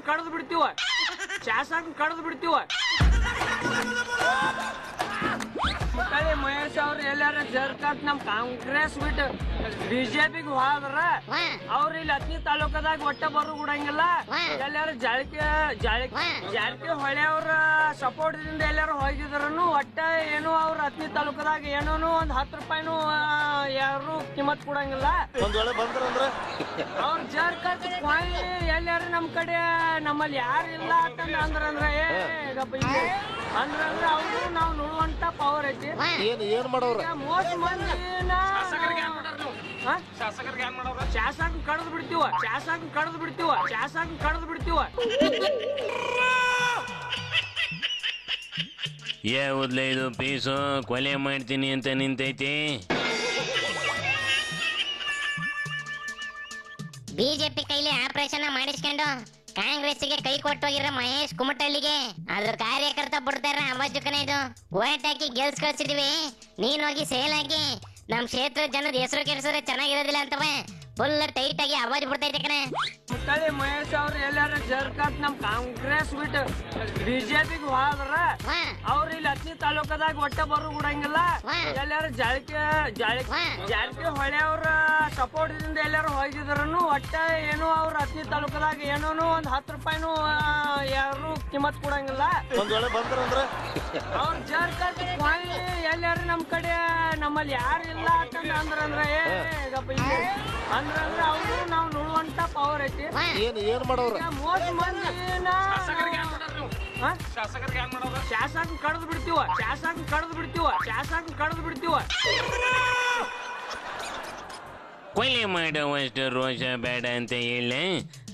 ಕಡ್ದು ಬಿಡ್ತೀವ ಶಾಸಕ ಕಡ್ದು ಬಿಡ್ತೀವ ಮಹೇಶ್ ಅವ್ರು ಎಲ್ಲಾರ ಜರ್ಕತ್ ನಮ್ ಕಾಂಗ್ರೆಸ್ ಬಿಟ್ಟು ಬಿಜೆಪಿಗೆ ಹೋದ್ರ ಅವ್ರ ಇಲ್ಲಿ ಹತ್ನಿ ತಾಲೂಕದಾಗ ಒಟ್ಟ ಬರು ಬಿಡಂಗಿಲ್ಲ ಎಲ್ಲಾರು ಜಾರಕಿ ಹೊಳೆ ಅವ್ರ ಸಪೋರ್ಟ್ ದಿಂದ ಎಲ್ಲಾರು ಹೋಗಿದ್ರು ಒಟ್ಟ ಏನು ಅವ್ರ ಹತ್ನಿ ತಾಲೂಕದಾಗ ಏನೋ ಒಂದ್ 10 ರೂಪಾಯಿನೂ ಯಾರು ಕಿಮ್ಮತ್ ಕೊಡಂಗಿಲ್ಲ ಅವ್ರ ಜರ್ಕತ್ ಎಲ್ಲಾರು ನಮ್ ಕಡೆ ನಮ್ಮಲ್ಲಿ ಯಾರು ಇಲ್ಲ ಅಂತಂದ್ರೆ ಅಂದ್ರೆ ಅವ್ರು ನಾವ್ ನೋಡುವಂತ ಪವರ್ ಐತಿ ಏನ್ ಮಾಡವ್ರ ಮೋಸ್ಟ್ ಮಂದಿನ ಶಾಸಕ ಕಡ್ದು ಬಿಡ್ತೀವ ಯಾವುದ್ಲ ಇದು ಪೀಸು ಕೊಲೆ ಮಾಡ್ತೀನಿ ಅಂತ ನಿಂತೈತಿ. ಬಿಜೆಪಿ ಕೈಲಿ ಆಪರೇಷನ್ ಮಾಡಿಸ್ಕೊಂಡು ಕಾಂಗ್ರೆಸ್ಗೆ ಕೈ ಕೊಟ್ಟೋಗಿರ ಮಹೇಶ್ ಕುಮಟಳ್ಳಿಗೆ ಅದ್ರ ಕಾರ್ಯಕರ್ತ ಬಿಡ್ತಾರ ಅವಶ್ಯಕನೇ ಇದು. ಓಟ್ ಹಾಕಿ ಗೆಲ್ಸ್ ಕಳ್ಸಿದ್ವಿ, ನೀನ್ ಹೋಗಿ ಸೇಲ್ ಹಾಕಿ ನಮ್ ಕ್ಷೇತ್ರ ಜನದ ಹೆಸರು ಕೆಲ್ಸಿದ್ರೆ ಚೆನ್ನಾಗಿರೋದಿಲ್ಲ ಅಂತವ ಫುಲ್ ಟೈಟ್ ಆಗಿ ಅವಾಜ್ ಬಿಡ್ತೈತೆ ಕಣ. ಮುಟ್ಟಳಿ ಮಹೇಶ್ ಅವ್ರು ಎಲ್ಲಾರ ಜರ್ಕತ್ ನಮ್ ಕಾಂಗ್ರೆಸ್ ಬಿಟ್ಟು ಬಿಜೆಪಿಗೆ ಹೋದ್ರ ಅವ್ರ ಇಲ್ಲಿ ಹತ್ನಿ ತಾಲೂಕದಾಗ ಒಟ್ಟ ಬರು ಬಿಡಂಗಿಲ್ಲ ಎಲ್ಲಾರು ಜಾರಕಿ ಹೊಳೆ ಅವ್ರ ಸಪೋರ್ಟ್ ದಿಂದ ಎಲ್ಲಾರು ಹೋಗಿದ್ರು ಒಟ್ಟ ಏನು ಅವ್ರ ಹತ್ನಿ ತಾಲೂಕದಾಗ ಏನೋ ಒಂದ್ 10 ರೂಪಾಯಿನೂ ಯಾರು ಕಿಮ್ಮತ್ ಕೊಡಂಗಿಲ್ಲ ಅವ್ರ ಜರ್ಕತ್ ಎಲ್ಲಾರು ನಮ್ ಕಡೆ ನಮ್ಮಲ್ಲಿ ಯಾರು ಇಲ್ಲ ಅಂತಂದ್ರೆ ಅಂದ್ರೆ ಅವ್ರು ನಾವ್ ನೋಡುವಂತ ಪವರ್ ಐತಿ ಏನ್ ಮಾಡವ್ರ ಮೋಸ್ಟ್ ಮಂದಿನ ಶಾಸಕ ಕಡ್ದು ಬಿಡ್ತೀವ ಕೊಲೆ ಮಾಡುವಷ್ಟು ರೋಷ ಬೇಡ ಅಂತ ಹೇಳ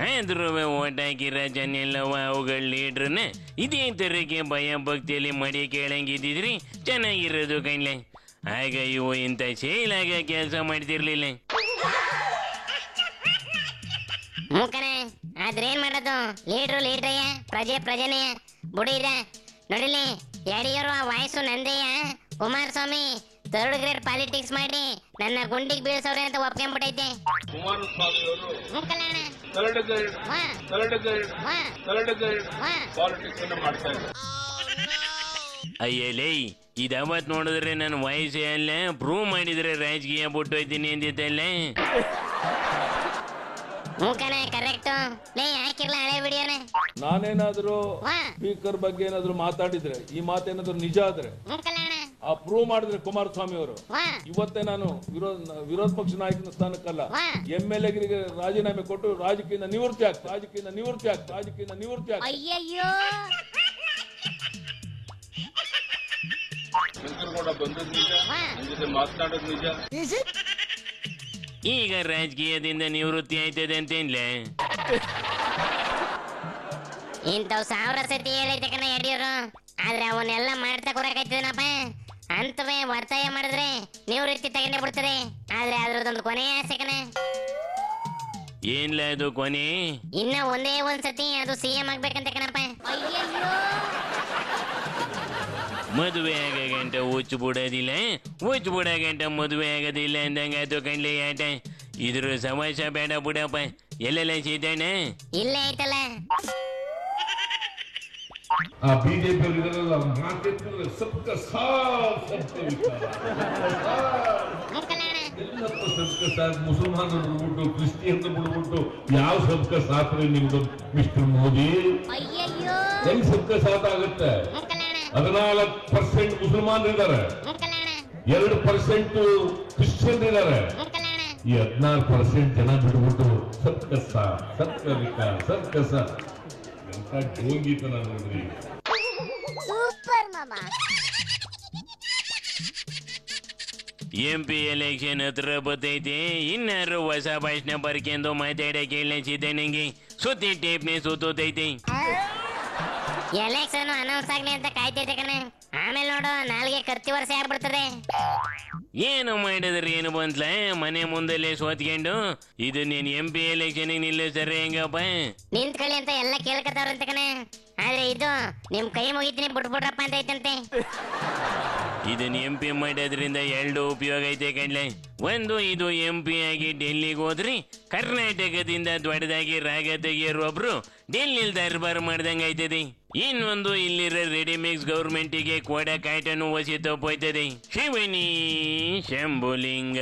ಆದ್ರೂ ಓಟ್ ಹಾಕಿರೋ ಜನ ಎಲ್ಲವ ಅವುಗಳ ಲೀಡ್ರನ್ನ ಇದೇ ತರಕ್ಕೆ ಭಯ ಭಕ್ತಿಯಲ್ಲಿ ಮಡಿ ಕೇಳಂಗಿದ್ದಿದ್ರಿ ಚೆನ್ನಾಗಿರೋದು ಕಣ್ಲೆ. ಆಗ ಇವು ಇಂಥ ಶೈಲಾಗ ಕೆಲಸ ಮಾಡ್ತಿರ್ಲಿಲ್ಲ. ಮೂಕನೆ ಆದ್ರೇನ್ ಮಾಡೋದು, ಲೀಡ್ರಯ್ಯ ಪ್ರಜೆನೆಯ ಬುಡಿರ ನೋಡಿಲಿ ಯಡಿಯೂರು ವಾಯ್ಸು ನಂದಯ್ಯ. ಕುಮಾರಸ್ವಾಮಿ 3rd ಗ್ರೇಡ್ ಪಾಲಿಟಿಕ್ಸ್ ಮಾಡಿ ನನ್ನ ಗುಂಡಿಗೆ ಬೀಳ್ಸವ್ರೆ ಅಂತ ಒಪ್ಕೊಂಡ್ಬಿಟ್ಟೈತೆ. ಅಯ್ಯಲೇ ಇದವತ್ ನೋಡಿದ್ರೆ ನನ್ನ ವಯಸ್ಸೇ ಅಲ್ಲ, ಪ್ರೂವ್ ಮಾಡಿದ್ರೆ ರಾಜಕೀಯ ಬಿಟ್ಟು ಹೋಯ್ತೀನಿ ಅಂದಿದ್ದಲ್ಲ. ಮೂಕನೆ ಕರೆಕ್ಟ್ ಲೇ ಹಾಕಿರ್ಲ ಹಳೆ ವಿಡಿಯೋನೆ. ನಾನೇನಾದ್ರೂ ಸ್ಪೀಕರ್ ಬಗ್ಗೆ ಏನಾದ್ರು ಮಾತಾಡಿದ್ರೆ ಈ ಮಾತೇನಾದ್ರು ನಿಜ ಆದ್ರೆ ಆ ಪ್ರೂವ್ ಮಾಡಿದ್ರೆ ಕುಮಾರಸ್ವಾಮಿ ಅವರು ಇವತ್ತೇ ನಾನು ವಿರೋಧ ಪಕ್ಷ ನಾಯಕನ ಸ್ಥಾನಕ್ಕಲ್ಲ MLA ರಾಜೀನಾಮೆ ಕೊಟ್ಟು ರಾಜಕೀಯ ನಿವೃತ್ತಿ ಆಗ್ತಾ. ಅಯ್ಯಯ್ಯೋ ಈಗ ರಾಜಕೀಯದಿಂದ ನಿವೃತ್ತಿ ಆಯ್ತದೆ ಅಂತೇನ್ಲೆ. ಇಂಥವ್ 1000 ಸತಿ ಹೇಳೈತೆ ಕಣ ಯಡಿಯೂರು, ಆದ್ರೆ ಅವನ್ನೆಲ್ಲ ಮಾಡ್ತಾ ಕೊಡಕಾಯ್ತದನಪ್ಪ. ಅಂತವೇ ಒತ್ತಾಯ ಮಾಡಿದ್ರೆ ನಿವೃತ್ತಿ ತಗೊಂಡೇ ಬಿಡ್ತದೆ. ಆದ್ರೆ ಅದ್ರದೊಂದು ಕೊನೆ ಆಸೆ ಕಣ. ಏನ್ಲ ಅದು ಕೊನೆ? ಇನ್ನ ಒಂದೇ ಒಂದ್ಸತಿ ಅದು CM ಆಗ್ಬೇಕಂತ ಕಣಪ್ಪ. ಮದುವೆ ಆಗಂಟ ಹುಚ್ಚು ಬಿಡೋದಿಲ್ಲ ಮದುವೆ ಆಗೋದಿಲ್ಲ ಅಂದಂಗ ಅದು ಕಣ್ಲಿ ಆಟ. ಇದ್ರ ಸಮಸ್ಯೆ ಬೇಡ ಬಿಡಪ್ಪ. ಎಲ್ಲೆಲ್ಲ ಸೀತಾಣ ಇಲ್ಲೇ ಐತಲ್ಲ. ಬಿಜೆಪಿ ಮುಸಲ್ಮಾನರು ಬಿಡ್ಬಿಟ್ಟು ಕ್ರಿಸ್ಟಿಯನ್ ಬಿಡ್ಬಿಟ್ಟು ಯಾವ ಸಬ್ಕ ಸಾತ್ ನಿಮ್ದು ಮಿಸ್ಟರ್ ಮೋದಿ? ಹೆಂಗ್ ಸಬ್ಕ ಸಾತ್ ಆಗುತ್ತೆ? 14% ಮುಸಲ್ಮಾನರಿದ್ದಾರೆ, 2% ಕ್ರಿಶ್ಚಿಯನ್ ಇದ್ದಾರೆ. ಈ 16% ಜನ ಬಿಡ್ಬಿಟ್ಟು ಸಬ್ಕ ವಿಕಾಸ್ ಎಂತ ಢೋಂಗಿತನ ನೋಡ್ರಿ. MP ಎಲೆಕ್ಷನ್ ಹತ್ರ ಬರ್ತೈತಿ. ಇನ್ನಾರು ಹೊಸ ಭಾಷಣ ಬರ್ಕೆಂದು ಮಾತಾಡಕ್ಕೆ ಹೇಳಿಸಿದೆ. ನಂಗೆ ಸುತ್ತಿ ಟೇಪ್ನೇ ಸುತ್ತೈತಿ. ಎಲೆಕ್ಷನ್ ಅನೌನ್ಸ್ ಆಗ್ಲಿ ಅಂತ ಕಾಯ್ತೈತೆ ಕಣ. ಆಮೇಲೆ ನೋಡು ನಾಲ್ಗೆ ಖರ್ಚು ವರ್ಷ ಆಗ್ಬಿಡ್ತದೆ. ಏನು ಮಾಡಿದ್ರೆ ಏನು ಬಂತ್ಲ ಮನೆ ಮುಂದಲ್ಲೇ ಸೋತ್ಕೊಂಡು. ಇದು ನೀನ್ MP ಎಲೆಕ್ಷನ್ ನಿಲ್ಲಿಸ್ತಾರೆ ಹೆಂಗಪ್ಪ? ನಿಂತ್ಕೊಳ್ಳಿ ಅಂತ ಎಲ್ಲ ಕೇಳ್ಕತ್ತವ್ರಂತ ಕಣ. ಆದ್ರೆ ಇದು ನಿಮ್ ಕೈ ಮುಗಿತೀನಿ ಬಿಟ್ಬಿಡ್ರಪ್ಪ ಅಂತ ಐತಂತೆ. ಇದನ್ನ MP ಮಾಡೋದ್ರಿಂದ ಎರಡು ಉಪಯೋಗ ಐತೆ ಕಣ್ಲೆ. ಒಂದು, ಇದು MP ಆಗಿ ಡೆಲ್ಲಿಗೆ ಹೋದ್ರಿ ಕರ್ನಾಟಕದಿಂದ ದೊಡ್ಡದಾಗಿ ರಾಗ ತೆಗಿಯೋರು ಒಬ್ರು ಡೆಲ್ಲಿಲಿ ದರ್ಬಾರ್ ಮಾಡ್ದಂಗ ಆಯ್ತದೆ. ಇನ್ನೊಂದು, ಇಲ್ಲಿರೋ ರೆಡಿಮಿಕ್ಸ್ ಗೌರ್ಮೆಂಟಿಗೆ ಕೊಡ ಕಾಯ್ಟನು ಒಸಿ ತಪ್ಪೋಯ್ತದೆ. ಶಿವನಿ ಶಂಭುಲಿಂಗ.